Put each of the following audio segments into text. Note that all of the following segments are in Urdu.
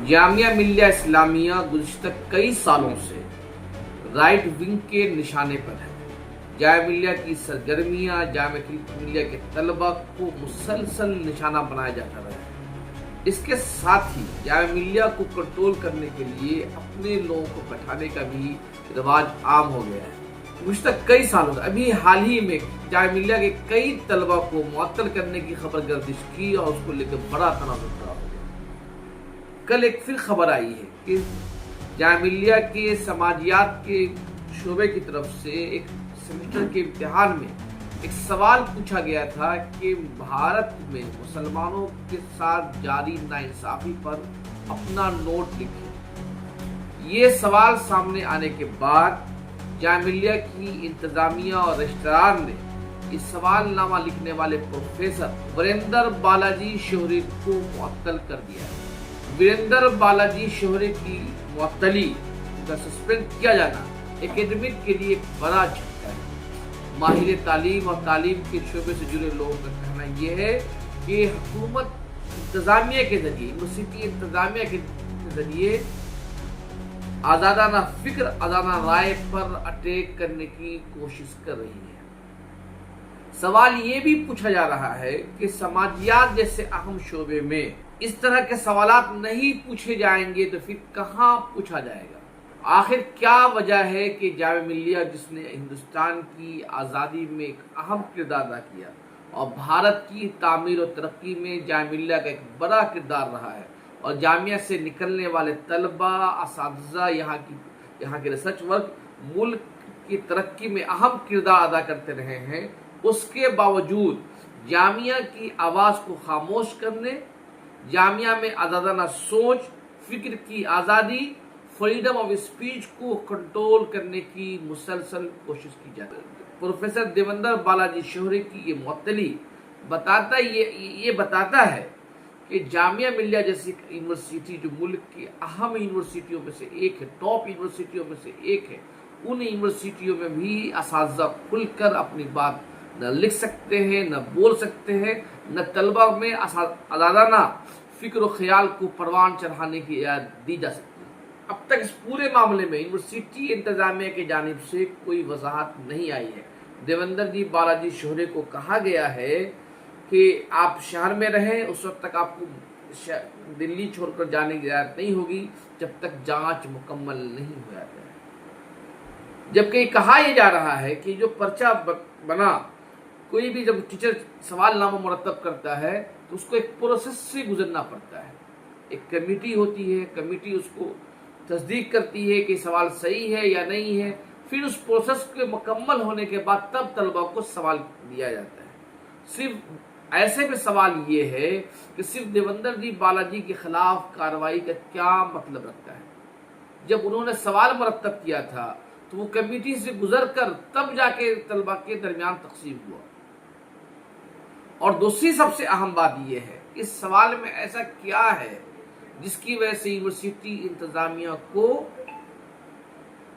جامعہ ملیہ اسلامیہ گزشتہ کئی سالوں سے رائٹ ونگ کے نشانے پر ہے۔ جامعہ ملیہ کی سرگرمیاں جامعہ ملیہ کے طلبہ کو مسلسل نشانہ بنایا جاتا رہا ہے۔ اس کے ساتھ ہی جامعہ ملیہ کو کنٹرول کرنے کے لیے اپنے لوگوں کو بٹھانے کا بھی رواج عام ہو گیا ہے۔ گزشتہ کئی سالوں سے ابھی حال ہی میں جامعہ ملیہ کے کئی طلبہ کو معطل کرنے کی خبر گردش کی اور اس کو لے کر بڑا تنازع کھڑا ہو گیا۔ کل ایک پھر خبر آئی ہے کہ جامعہ ملیہ کے سماجیات کے شعبے کی طرف سے ایک سیمسٹر کے امتحان میں ایک سوال پوچھا گیا تھا کہ بھارت میں مسلمانوں کے ساتھ جاری ناانصافی پر اپنا نوٹ لکھیں۔ یہ سوال سامنے آنے کے بعد جامعہ ملیہ کی انتظامیہ اور رجسٹرار نے اس سوال نامہ لکھنے والے پروفیسر وریندر بالاجی شوہرے کو معطل کر دیا ہے۔ وریندر بالاجی شوہرے کی معطلی کا سسپینڈ کیا جانا اکیڈمک کے لیے ایک بڑا جھٹکا ہے۔ ماہر تعلیم اور تعلیم کے شعبے سے جڑے لوگوں کا کہنا یہ ہے کہ حکومت انتظامیہ کے ذریعے یونیورسٹی انتظامیہ کے ذریعے آزادانہ فکر آزادانہ رائے پر اٹیک کرنے کی کوشش کر رہی ہے۔ سوال یہ بھی پوچھا جا رہا ہے کہ سماجیات جیسے اہم شعبے میں اس طرح کے سوالات نہیں پوچھے جائیں گے تو پھر کہاں پوچھا جائے گا؟ آخر کیا وجہ ہے کہ جامعہ ملیہ جس نے ہندوستان کی آزادی میں ایک اہم کردار ادا کیا اور بھارت کی تعمیر و ترقی میں جامعہ ملیہ کا ایک بڑا کردار رہا ہے اور جامعہ سے نکلنے والے طلبہ اساتذہ یہاں کے ریسرچ ورک ملک کی ترقی میں اہم کردار ادا کرتے رہے ہیں، اس کے باوجود جامعہ کی آواز کو خاموش کرنے، جامعہ میں آزادانہ سوچ، فکر کی آزادی، فریڈم آف اسپیچ کو کنٹرول کرنے کی مسلسل کوشش کی جاتی ہے۔ پروفیسر دیوندر بالاجی شوہرے کی یہ معطلی یہ بتاتا ہے کہ جامعہ ملیہ جیسی یونیورسٹی جو ملک کی اہم یونیورسٹیوں میں سے ایک ہے، ٹاپ یونیورسٹیوں میں سے ایک ہے، ان یونیورسٹیوں میں بھی اساتذہ کھل کر اپنی بات نہ لکھ سکتے ہیں، نہ بول سکتے ہیں، نہ طلبہ میں آزادانہ فکر و خیال کو پروان چڑھانے کی اجازت دی جا سکتی ہے۔ اب تک اس پورے معاملے میں یونیورسٹی انتظامیہ کی جانب سے کوئی وضاحت نہیں آئی ہے۔ دیوندر جی بالاجی شوہرے کو کہا گیا ہے کہ آپ شہر میں رہیں، اس وقت تک آپ کو دلی چھوڑ کر جانے کی اجازت نہیں ہوگی جب تک جانچ مکمل نہیں ہو جاتا ہے۔ جبکہ کہا یہ جا رہا ہے کہ جو پرچہ بنا، کوئی بھی جب ٹیچر سوال نامہ مرتب کرتا ہے تو اس کو ایک پروسیس سے گزرنا پڑتا ہے۔ ایک کمیٹی ہوتی ہے، کمیٹی اس کو تصدیق کرتی ہے کہ سوال صحیح ہے یا نہیں ہے، پھر اس پروسیس کے مکمل ہونے کے بعد تب طلبہ کو سوال دیا جاتا ہے۔ صرف ایسے میں سوال یہ ہے کہ صرف دیوندر جی بالاجی کے خلاف کارروائی کا کیا مطلب رکھتا ہے؟ جب انہوں نے سوال مرتب کیا تھا تو وہ کمیٹی سے گزر کر تب جا کے طلبہ کے درمیان تقسیم ہوا۔ اور دوسری سب سے اہم بات یہ ہے کہ اس سوال میں ایسا کیا ہے جس کی وجہ سے یونیورسٹی انتظامیہ کو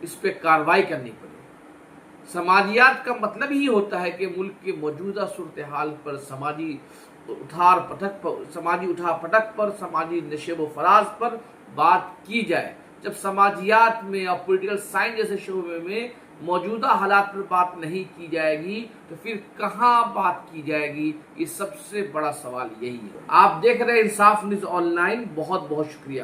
اس پہ کارروائی کرنی پڑے۔ سماجیات کا مطلب ہی ہوتا ہے کہ ملک کے موجودہ صورتحال پر، سماجی اٹھا پٹک پر، سماجی نشیب و فراز پر بات کی جائے۔ جب سماجیات میں اور پولیٹیکل سائنس جیسے شعبے میں موجودہ حالات پر بات نہیں کی جائے گی تو پھر کہاں بات کی جائے گی؟ یہ سب سے بڑا سوال یہی ہے۔ آپ دیکھ رہے ہیں انصاف نیوز آن لائن، بہت بہت شکریہ۔